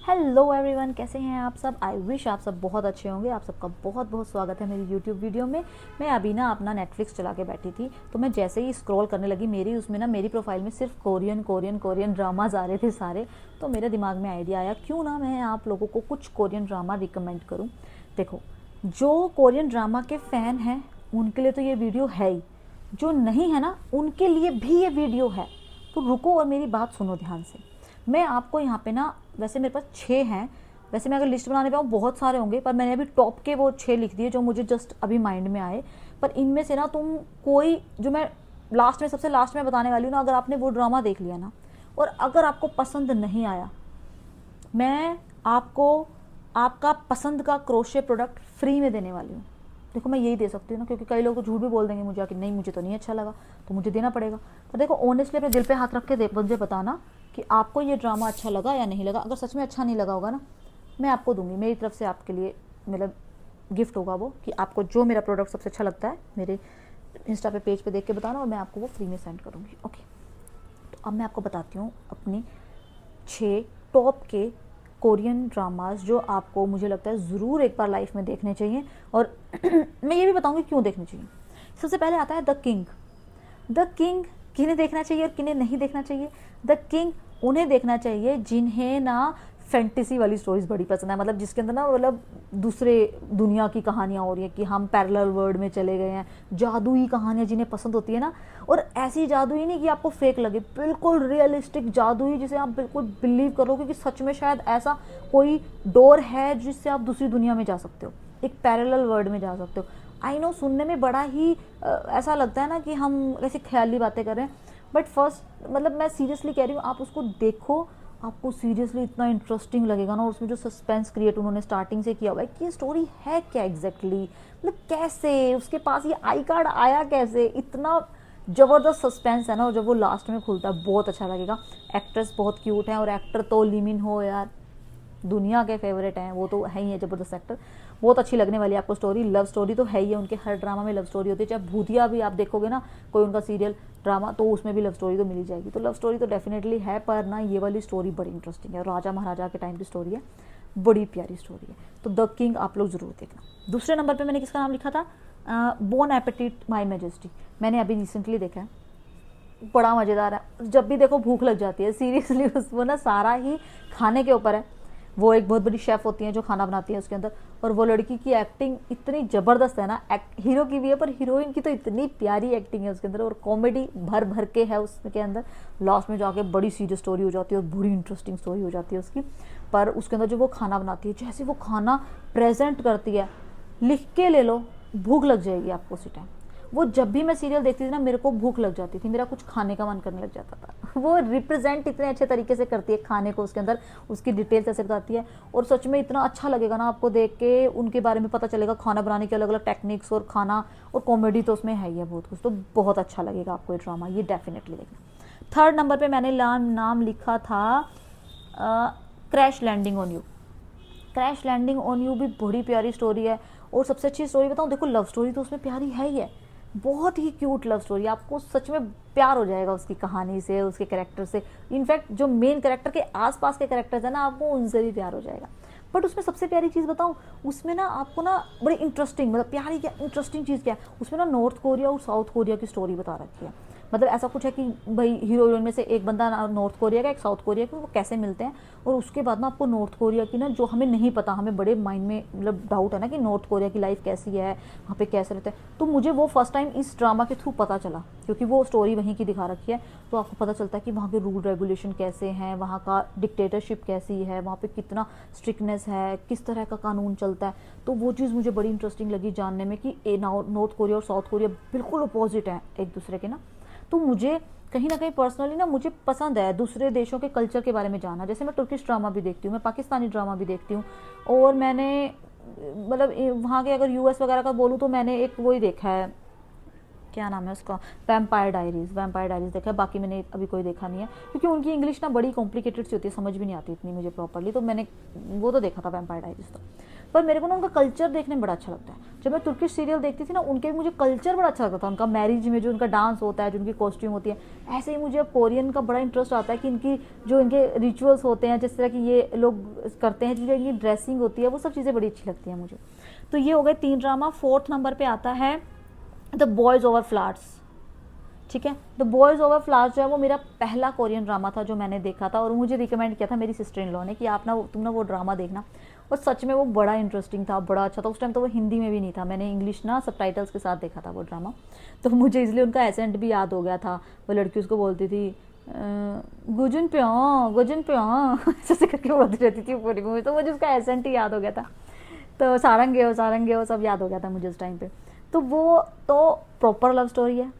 Hello everyone, कैसे हैं आप सब। आई विश आप सब बहुत अच्छे होंगे। आप सबका बहुत बहुत स्वागत है मेरी यूट्यूब वीडियो में। मैं अभी ना अपना नेटफ्लिक्स चला के बैठी थी, तो मैं जैसे ही स्क्रॉल करने लगी मेरी प्रोफाइल में सिर्फ कोरियन कोरियन कोरियन ड्रामाज आ रहे थे सारे। तो मेरे दिमाग में आइडिया आया, क्यों ना मैं आप लोगों को कुछ कोरियन ड्रामा रिकमेंड करूँ। देखो, जो कोरियन ड्रामा के फ़ैन हैं उनके लिए तो ये वीडियो है ही, जो नहीं है ना उनके लिए भी ये वीडियो है। तो रुको और मेरी बात सुनो ध्यान से। मैं आपको यहाँ पे ना, वैसे मेरे पास 6 हैं। वैसे मैं अगर लिस्ट बनाने पाऊँ बहुत सारे होंगे, पर मैंने अभी टॉप के वो 6 लिख दिए जो मुझे जस्ट अभी माइंड में आए। पर इनमें से ना तुम कोई, जो मैं सबसे लास्ट में बताने वाली हूँ ना, अगर आपने वो ड्रामा देख लिया ना और अगर आपको पसंद नहीं आया, मैं आपको आपका पसंद का क्रोशे प्रोडक्ट फ्री में देने वाली हूँ। देखो, मैं यही दे सकती हूँ ना, क्योंकि कई लोग तो झूठ भी बोल देंगे मुझे कि नहीं मुझे तो नहीं अच्छा लगा, तो मुझे देना पड़ेगा। पर देखो, ऑनेस्टली अपने दिल पे हाथ रख के मुझे बताना कि आपको ये ड्रामा अच्छा लगा या नहीं लगा। अगर सच में अच्छा नहीं लगा होगा ना, मैं आपको दूंगी, मेरी तरफ से आपके लिए मतलब गिफ्ट होगा वो, कि आपको जो मेरा प्रोडक्ट सबसे अच्छा लगता है मेरे इंस्टा पे पेज पे देख के बताना और मैं आपको वो फ्री में सेंड करूँगी। ओके, तो अब मैं आपको बताती हूँ अपनी 6 टॉप के कोरियन ड्रामास जो आपको मुझे लगता है ज़रूर एक बार लाइफ में देखने चाहिए। और मैं ये भी बताऊंगी क्यों देखने चाहिए। सबसे पहले आता है द किंग। द किंग किन्हें देखना चाहिए और किन्हें नहीं देखना चाहिए। द किंग उन्हें देखना चाहिए जिन्हें ना फैंटेसी वाली स्टोरीज बड़ी पसंद है, मतलब जिसके अंदर ना मतलब दूसरे दुनिया की कहानियाँ हो रही हैं कि हम पैरेलल वर्ल्ड में चले गए हैं, जादुई कहानियाँ जिन्हें पसंद होती है ना। और ऐसी जादुई नहीं कि आपको फेक लगे, बिल्कुल रियलिस्टिक जादुई जिसे आप बिल्कुल बिलीव करोगे कि सच में शायद ऐसा कोई डोर है जिससे आप दूसरी दुनिया में जा सकते हो, एक पैरेलल वर्ल्ड में जा सकते हो। आई नो, सुनने में बड़ा ही ऐसा लगता है ना कि हम ऐसी ख्याली बातें कर रहे हैं, बट फर्स्ट मतलब मैं सीरियसली कह रही हूँ, आप उसको देखो, आपको सीरियसली इतना इंटरेस्टिंग लगेगा ना। और उसमें जो सस्पेंस क्रिएट उन्होंने स्टार्टिंग से किया हुआ है कि ये स्टोरी है क्या एग्जैक्टली, मतलब कैसे उसके पास ये आई कार्ड आया, कैसे, इतना ज़बरदस्त सस्पेंस है ना। और जब वो लास्ट में खुलता है बहुत अच्छा लगेगा। एक्ट्रेस बहुत क्यूट है और एक्टर तो लीमिन हो यार, दुनिया के फेवरेट हैं, वो तो है ही है ज़बरदस्त एक्टर। बहुत अच्छी लगने वाली है आपको स्टोरी। लव स्टोरी तो है ही है, उनके हर ड्रामा में लव स्टोरी होती है। चाहे भूतिया भी आप देखोगे ना कोई उनका सीरियल ड्रामा, तो उसमें भी लव स्टोरी तो मिल ही जाएगी। तो लव स्टोरी तो डेफिनेटली है, पर ना ये वाली स्टोरी बड़ी इंटरेस्टिंग है। राजा महाराजा के टाइम की स्टोरी है, बड़ी प्यारी स्टोरी है। तो द किंग आप लोग ज़रूर देखना। दूसरे नंबर पर मैंने किसका नाम लिखा था, बोन एपेटिट माई मेजेस्टी। मैंने अभी रिसेंटली देखा है, बड़ा मज़ेदार है। जब भी देखो भूख लग जाती है सीरियसली। उसको ना सारा ही खाने के ऊपर है। वो एक बहुत बड़ी शेफ़ होती है जो खाना बनाती है उसके अंदर, और वो लड़की की एक्टिंग इतनी ज़बरदस्त है ना। हीरो की भी है पर हीरोइन की तो इतनी प्यारी एक्टिंग है उसके अंदर, और कॉमेडी भर भर के है उसके अंदर। लास्ट में जाके बड़ी सीरियस स्टोरी हो जाती है और बड़ी इंटरेस्टिंग स्टोरी हो जाती है उसकी। पर उसके अंदर जो वो खाना बनाती है, जैसे वो खाना प्रेजेंट करती है, लिख के ले लो, भूख लग जाएगी आपको उसी टाइम। वो जब भी मैं सीरियल देखती थी ना, मेरे को भूख लग जाती थी, मेरा कुछ खाने का मन करने लग जाता था। वो रिप्रेजेंट इतने अच्छे तरीके से करती है खाने को, उसके अंदर उसकी डिटेल्स ऐसे बताती है। और सच में इतना अच्छा लगेगा ना आपको देख के, उनके बारे में पता चलेगा, खाना बनाने के अलग अलग टेक्निक्स और खाना और कॉमेडी तो उसमें है ही है बहुत कुछ। तो बहुत अच्छा लगेगा आपको ये ड्रामा, ये डेफिनेटली देखना। थर्ड नंबर पर मैंने नाम लिखा था crash landing on you. Crash landing on you भी बड़ी प्यारी स्टोरी है। और सबसे अच्छी स्टोरी बताऊँ, देखो लव स्टोरी तो उसमें प्यारी है ही है, बहुत ही क्यूट लव स्टोरी। आपको सच में प्यार हो जाएगा उसकी कहानी से, उसके कैरेक्टर से। इनफैक्ट जो मेन कैरेक्टर के आसपास के कैरेक्टर्स है ना, आपको उनसे भी प्यार हो जाएगा। बट उसमें सबसे प्यारी चीज़ बताऊँ, उसमें ना आपको ना बड़ी इंटरेस्टिंग, मतलब प्यारी क्या इंटरेस्टिंग चीज़ क्या है, उसमें ना नॉर्थ कोरिया और साउथ कोरिया की स्टोरी बता रखी है। मतलब ऐसा कुछ है कि भाई हीरो हीरोइन में से एक बंदा नॉर्थ कोरिया का, एक साउथ कोरिया का, वो कैसे मिलते हैं। और उसके बाद ना आपको नॉर्थ कोरिया की ना, जो हमें नहीं पता, हमें बड़े माइंड में मतलब डाउट है ना कि नॉर्थ कोरिया की लाइफ कैसी है, वहाँ पे कैसे रहते हैं। तो मुझे वो फर्स्ट टाइम इस ड्रामा के थ्रू पता चला, क्योंकि वो स्टोरी वहीं की दिखा रखी है। तो आपको पता चलता है कि वहाँ के रूल रेगुलेशन कैसे हैं, वहाँ का डिक्टेटरशिप कैसी है, वहाँ पे कितना स्ट्रिक्टनेस है, किस तरह का कानून चलता है। तो वो चीज़ मुझे बड़ी इंटरेस्टिंग लगी जानने में कि नॉर्थ कोरिया और साउथ कोरिया बिल्कुल अपोजिट हैं एक दूसरे के ना। तो मुझे कहीं ना कहीं पर्सनली ना मुझे पसंद है दूसरे देशों के कल्चर के बारे में जानना। जैसे मैं तुर्किश ड्रामा भी देखती हूँ, मैं पाकिस्तानी ड्रामा भी देखती हूँ। और मैंने मतलब वहाँ के अगर यूएस वगैरह का बोलूँ तो मैंने एक वही देखा है, क्या नाम है उसका, वैम्पायर डायरीज देखा है, बाकी मैंने अभी कोई देखा नहीं है क्योंकि उनकी इंग्लिश ना बड़ी कॉम्प्लिकेटेड सी होती है, समझ भी नहीं आती इतनी मुझे प्रॉपरली, तो मैंने वो तो देखा था वैम्पायर डायरीज तो। पर मेरे को ना उनका कल्चर देखने में बड़ा अच्छा लगता है। जब मैं तुर्किश सीरियल देखती थी ना, उनके मुझे कल्चर बड़ा अच्छा लगता था, उनका मैरिज में जो उनका डांस होता है, जो उनकी कॉस्ट्यूम होती है। ऐसे ही मुझे अब कोरियन का बड़ा इंटरेस्ट आता है कि इनकी जो इनके रिचुअल्स होते हैं, जिस तरह की ये लोग करते हैं, जो इनकी ड्रेसिंग होती है, वो सब चीज़ें बड़ी अच्छी लगती हैं मुझे। तो ये हो गए 3 ड्रामा। 4th नंबर पे आता है द बॉयज़ ओवर फ्लावर्स। ठीक है, द बॉयज़ ओवर फ्लावर्स जो है वो मेरा पहला कोरियन ड्रामा था जो मैंने देखा था, और मुझे रिकमेंड किया था मेरी सिस्टर इन लॉ ने कि आप ना तुम ना वो ड्रामा देखना। और सच में वो बड़ा इंटरेस्टिंग था, बड़ा अच्छा था। उस टाइम तो वो हिंदी में भी नहीं था, मैंने इंग्लिश ना सबटाइटल्स के साथ देखा था वो ड्रामा, तो मुझे इसलिए उनका एसेंट भी याद हो गया था। वो लड़की उसको बोलती थी गुजुन प्यों ऐसे करके बोलती रहती थी पूरी मूवी, तो मुझे उसका एसेंट ही याद हो गया था। तो सारंगे हो सब याद हो गया था मुझे उस टाइम पे। तो वो तो प्रॉपर लव स्टोरी है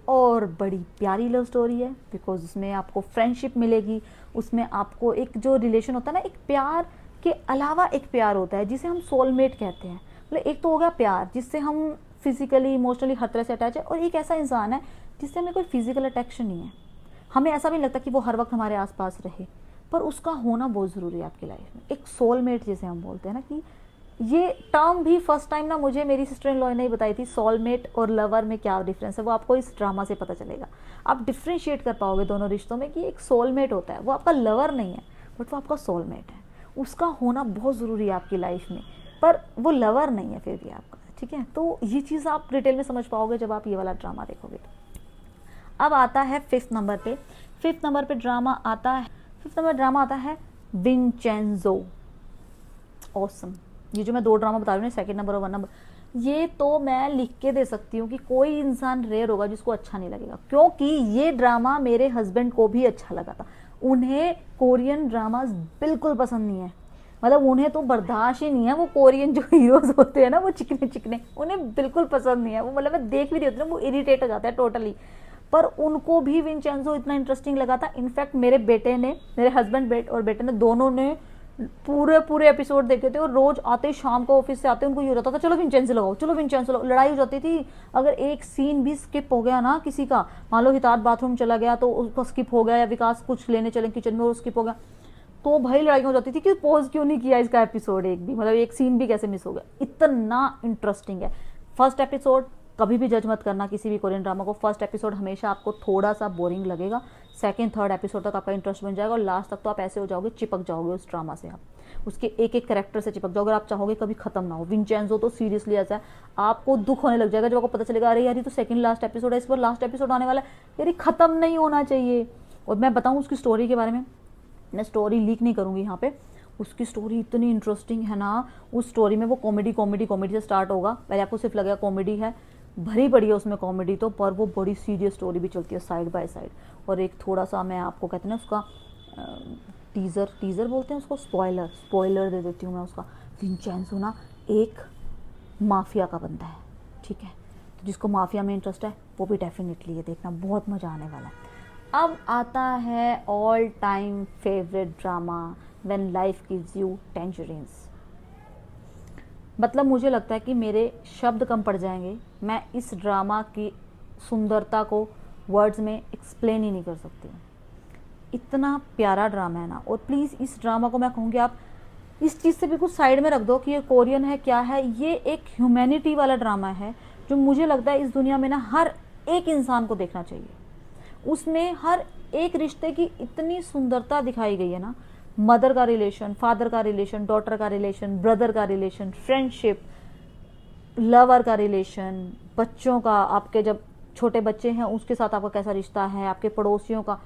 और बड़ी प्यारी लव स्टोरी है, बिकॉज उसमें आपको फ्रेंडशिप मिलेगी, उसमें आपको एक जो रिलेशन होता है ना, एक प्यार के अलावा एक प्यार होता है जिसे हम सोलमेट कहते हैं। मतलब एक तो हो गया प्यार जिससे हम फिजिकली इमोशनली हर तरह से अटैच है, और एक ऐसा इंसान है जिससे हमें कोई फिजिकल अट्रैक्शन नहीं है, हमें ऐसा भी नहीं लगता कि वो हर वक्त हमारे आसपास रहे, पर उसका होना बहुत ज़रूरी है आपकी लाइफ में। एक सोलमेट जिसे हम बोलते हैं ना, कि ये टर्म भी फर्स्ट टाइम ना मुझे मेरी सिस्टर इन लॉ ने ही बताई थी, सोलमेट और लवर में क्या डिफरेंस है, वो आपको इस ड्रामा से पता चलेगा। आप डिफ्रेंशिएट कर पाओगे दोनों रिश्तों में कि एक सोलमेट होता है, वो आपका लवर नहीं है बट वो आपका सोलमेट है, उसका होना बहुत ज़रूरी है आपकी लाइफ में, पर वो लवर नहीं है फिर भी आपका। ठीक है, तो ये चीज़ आप डिटेल में समझ पाओगे जब आप ये वाला ड्रामा देखोगे। अब आता है 5th नंबर पे। 5th नंबर पे ड्रामा आता है, 5th नंबर ड्रामा आता है विंचेंजो। ऑसम। ये जो मैं 2 ड्रामा बता रही हूँ, 2nd नंबर और 1 नंबर, ये तो मैं लिख के दे सकती हूँ कि कोई इंसान रेयर होगा जिसको अच्छा नहीं लगेगा, क्योंकि ये ड्रामा मेरे हस्बैंड को भी अच्छा लगा था। उन्हें कोरियन ड्रामास बिल्कुल पसंद नहीं है, मतलब उन्हें तो बर्दाश्त ही नहीं है, वो कोरियन जो हीरोज होते हैं ना वो चिकने चिकने, उन्हें बिल्कुल पसंद नहीं है वो। मतलब मैं देख भी रही होती हूँ वो इरिटेट हो जाता है टोटली, पर उनको भी विंचेंजो इतना इंटरेस्टिंग लगा था। इनफैक्ट मेरे बेटे ने, मेरे हस्बैंड और बेटे ने दोनों ने पूरे एपिसोड देखे थे, और रोज आते शाम को ऑफिस से आते उनको ये रहता था चलो विंचेंजो लगाओ, चलो विंचेंजो लगाओ। लड़ाई हो जाती थी, अगर एक सीन भी स्किप हो गया ना किसी का, मान लो हितार्थ बाथरूम चला गया तो उसका स्किप हो गया, या विकास कुछ लेने चले किचन में और स्किप हो गया, तो भाई लड़ाई हो जाती थी कि पॉज क्यों नहीं किया इसका एपिसोड एक भी, मतलब एक सीन भी कैसे मिस हो गया। इतना इंटरेस्टिंग है फर्स्ट एपिसोड। कभी भी जज मत करना किसी भी कोरियन ड्रामा को, फर्स्ट एपिसोड हमेशा आपको थोड़ा सा बोरिंग लगेगा, 2nd 3rd एपिसोड तक आपका इंटरेस्ट बन जाएगा, और लास्ट तक तो आप ऐसे हो जाओगे, चिपक जाओगे उस ड्रामा से, आप उसके एक एक कैरेक्टर से चिपक जाओगे, आप चाहोगे कभी खत्म ना हो। विंचेंजो तो सीरियसली ऐसा है, आपको दुख होने लग जाएगा जब आपको पता चलेगा अरे यार ये तो 2nd लास्ट एपिसोड है, इस पर लास्ट एपिसोड आने वाला है, यार ये खत्म नहीं होना चाहिए। और मैं बताऊँ उसकी स्टोरी के बारे में, मैं स्टोरी लीक नहीं करूँगी यहाँ पे, उसकी स्टोरी इतनी इंटरेस्टिंग है ना। उस स्टोरी में वो कॉमेडी से स्टार्ट होगा, पहले आपको सिर्फ लगेगा कॉमेडी है, भरी पड़ी है उसमें कॉमेडी तो, पर वो बड़ी सीरियस स्टोरी भी चलती है साइड बाय साइड। और एक थोड़ा सा मैं आपको कहते हैं ना उसका टीज़र बोलते हैं उसको, स्पॉइलर दे देती हूँ मैं उसका। विंचेंजो ना एक माफिया का बंदा है, ठीक है, तो जिसको माफिया में इंटरेस्ट है वो भी डेफिनेटली ये देखना, बहुत मज़ा आने वाला है। अब आता है all time favourite drama, when life gives you tangerines. मतलब मुझे लगता है कि मेरे शब्द कम पड़ जाएंगे, मैं इस ड्रामा की सुंदरता को वर्ड्स में एक्सप्लेन ही नहीं कर सकती हूँ। इतना प्यारा ड्रामा है ना, और प्लीज़ इस ड्रामा को मैं कहूँगी आप इस चीज़ से बिल्कुल साइड में रख दो कि ये कोरियन है क्या है, ये एक ह्यूमैनिटी वाला ड्रामा है जो मुझे लगता है इस दुनिया में ना हर एक इंसान को देखना चाहिए। उसमें हर एक रिश्ते की इतनी सुंदरता दिखाई गई है ना, मदर का रिलेशन, फादर का रिलेशन, डॉटर का रिलेशन, ब्रदर का रिलेशन, फ्रेंडशिप, लवर का रिलेशन, बच्चों का, आपके जब छोटे बच्चे हैं उसके साथ आपका कैसा रिश्ता है, आपके पड़ोसियों का,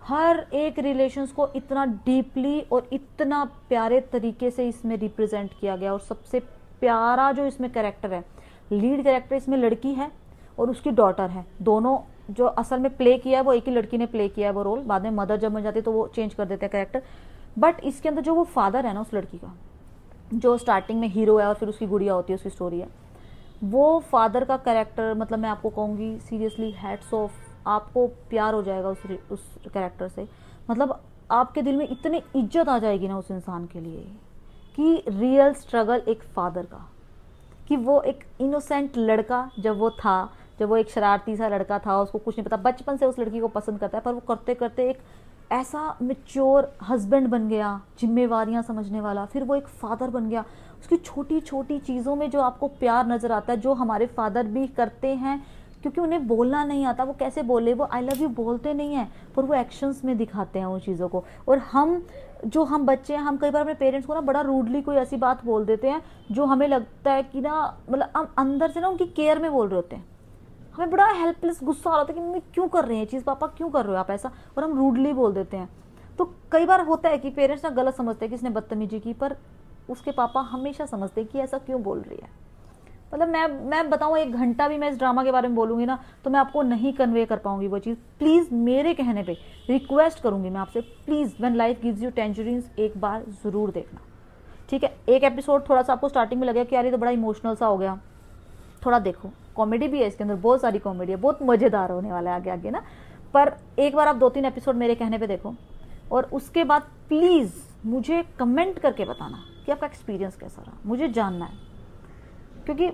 हर एक रिलेशंस को इतना डीपली और इतना प्यारे तरीके से इसमें रिप्रेजेंट किया गया। और सबसे प्यारा जो इसमें कैरेक्टर है, लीड कैरेक्टर इसमें लड़की है और उसकी डॉटर है, दोनों जो असल में प्ले किया है वो एक ही लड़की ने प्ले किया है वो रोल, बाद में मदर जब बन जाती है तो वो चेंज कर देते हैं कैरेक्टर। बट इसके अंदर जो वो फादर है ना उस लड़की का, जो स्टार्टिंग में हीरो है और फिर उसकी गुड़िया होती है, उसकी स्टोरी है, वो फादर का कैरेक्टर, मतलब मैं आपको कहूँगी सीरियसली हैट्स ऑफ, आपको प्यार हो जाएगा उस कैरेक्टर से। मतलब आपके दिल में इतनी इज्जत आ जाएगी ना उस इंसान के लिए कि रियल स्ट्रगल एक फादर का, कि वो एक इनोसेंट लड़का जब जब वो एक शरारती सा लड़का था, उसको कुछ नहीं पता, बचपन से उस लड़की को पसंद करता है, पर वो करते करते एक ऐसा मैच्योर हस्बैंड बन गया, जिम्मेवारियां समझने वाला, फिर वो एक फादर बन गया। उसकी छोटी छोटी चीज़ों में जो आपको प्यार नज़र आता है, जो हमारे फादर भी करते हैं, क्योंकि उन्हें बोलना नहीं आता, वो कैसे बोले, वो आई लव यू बोलते नहीं हैं, पर वो एक्शंस में दिखाते हैं उन चीज़ों को। और हम बच्चे हैं, हम कई बार अपने पेरेंट्स को ना बड़ा रूडली कोई ऐसी बात बोल देते हैं जो हमें लगता है कि ना, मतलब हम अंदर से ना उनकी केयर में बोल रहे होते हैं, हमें बड़ा हेल्पलेस गुस्सा आ रहा था कि मम्मी क्यों कर रहे हैं चीज़, पापा क्यों कर रहे हो आप ऐसा, और हम रूडली बोल देते हैं। तो कई बार होता है कि पेरेंट्स ना गलत समझते हैं कि इसने बदतमीजी की, पर उसके पापा हमेशा समझते हैं कि ऐसा क्यों बोल रही है। मतलब मैं बताऊँ, 1 घंटा भी मैं इस ड्रामा के बारे में बोलूँगी ना, तो मैं आपको नहीं कन्वे कर पाऊँगी वो चीज़। प्लीज़ मेरे कहने पे रिक्वेस्ट करूँगी मैं आपसे, please when life gives you tangerines एक बार ज़रूर देखना, ठीक है। एक एपिसोड थोड़ा सा आपको स्टार्टिंग में लगेगा कि यार ये तो बड़ा इमोशनल सा हो गया, थोड़ा देखो, कॉमेडी भी है इसके अंदर, बहुत सारी कॉमेडी है, बहुत मज़ेदार होने वाला है आगे आगे ना। पर एक बार आप 2-3 एपिसोड मेरे कहने पे देखो, और उसके बाद प्लीज़ मुझे कमेंट करके बताना कि आपका एक्सपीरियंस कैसा रहा, मुझे जानना है। क्योंकि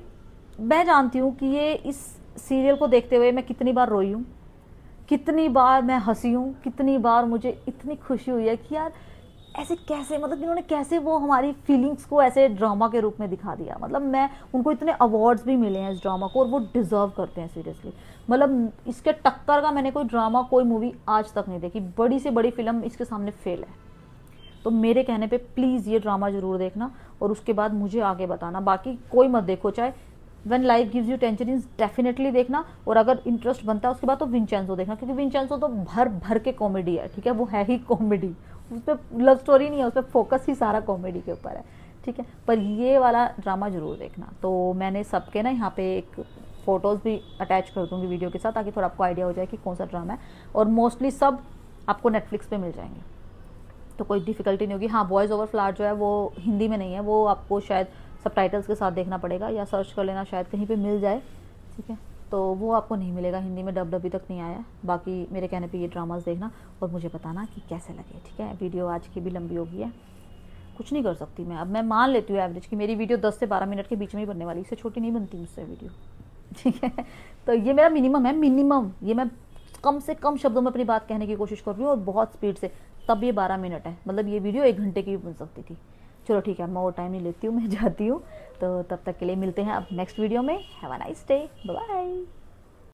मैं जानती हूँ कि ये इस सीरियल को देखते हुए मैं कितनी बार रोई हूँ, कितनी बार मैं हंसी हूँ, कितनी बार मुझे इतनी खुशी हुई है कि यार ऐसे कैसे, मतलब इन्होंने कैसे वो हमारी फीलिंग्स को ऐसे ड्रामा के रूप में दिखा दिया। मतलब मैं उनको इतने अवार्ड्स भी मिले हैं इस ड्रामा को, और वो डिज़र्व करते हैं सीरियसली। मतलब इसके टक्कर का मैंने कोई ड्रामा, कोई मूवी आज तक नहीं देखी, बड़ी से बड़ी फिल्म इसके सामने फेल है। तो मेरे कहने पे प्लीज़ ये ड्रामा ज़रूर देखना, और उसके बाद मुझे आगे बताना। बाकी कोई मत देखो, चाहे when life gives you tangerines definitely देखना, और अगर इंटरेस्ट बनता है उसके बाद तो विंचेंजो देखना, क्योंकि विंचेंजो तो भर भर के कॉमेडी है, ठीक है। वो है ही कॉमेडी, उस पर लव स्टोरी नहीं है, उस पर फोकस ही सारा कॉमेडी के ऊपर है, ठीक है। पर ये वाला ड्रामा ज़रूर देखना। तो मैंने सबके ना यहाँ पे एक फ़ोटोज़ भी अटैच कर दूँगी वीडियो के साथ, ताकि थोड़ा आपको आइडिया हो जाए कि कौन सा ड्रामा है। और मोस्टली सब आपको नेटफ्लिक्स पे मिल जाएंगे, तो कोई डिफ़िकल्टी नहीं होगी। हाँ, वॉइस ओवर फ्लावर जो है वो हिंदी में नहीं है, वो आपको शायद सबटाइटल्स के साथ देखना पड़ेगा, या सर्च कर लेना, शायद कहीं पे मिल जाए, ठीक है। तो वो आपको नहीं मिलेगा हिंदी में, डब अभी तक नहीं आया। बाकी मेरे कहने पे ये ड्रामास देखना, और मुझे बताना कि कैसे लगे, ठीक है। वीडियो आज की भी लंबी हो गई है, कुछ नहीं कर सकती मैं, अब मैं मान लेती हूँ एवरेज कि मेरी वीडियो 10 से 12 मिनट के बीच में ही बनने वाली, इससे छोटी नहीं बनती मुझसे वीडियो, ठीक है। तो ये मेरा मिनिमम है, मिनिमम ये मैं कम से कम शब्दों में अपनी बात कहने की कोशिश कर रही हूँ, और बहुत स्पीड से, तब ये 12 मिनट है। मतलब ये वीडियो 1 घंटे की भी बन सकती थी। चलो ठीक है, मैं और टाइम नहीं लेती हूँ, मैं जाती हूँ। तो तब तक के लिए मिलते हैं अब नेक्स्ट वीडियो में। Have a nice day, bye bye.